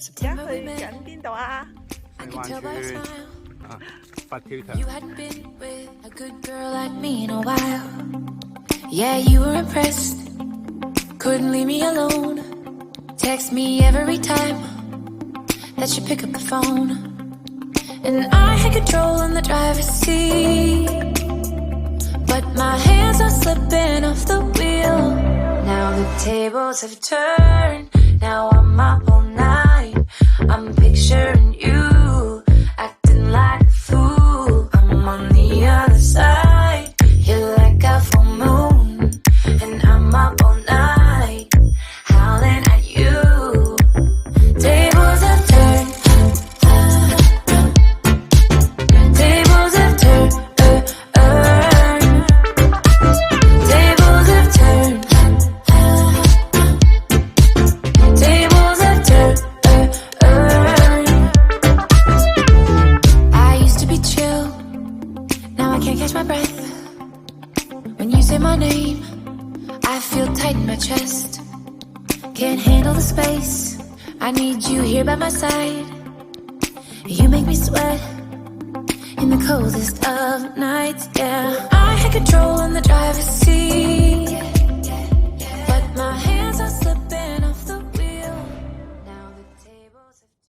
而家去緊邊度啊？去灣村啊，發跳牆。You hadn't been with a good girl like me in a while. Yeah, you were impressed. Couldn't leave me alone. Text me every time that you pick up the phone. And I had control in the driver's seat, but my hands are slipping off the wheel. Now the tables have turned. Now I'm up all night. I'm picturing you acting like a fool. I'm on the other side. You're like a full moon, and I'm up all night, howling at you. Tables have turned. Tables have turned. Tables have turned. Tables have turned. I used to be chill. Now I can't catch my breath. When you say my name, I feel tight in my chest. Can't handle the space. I need you here by my side. You make me sweat in the coldest of nights, yeah. I had control in the driver's seat,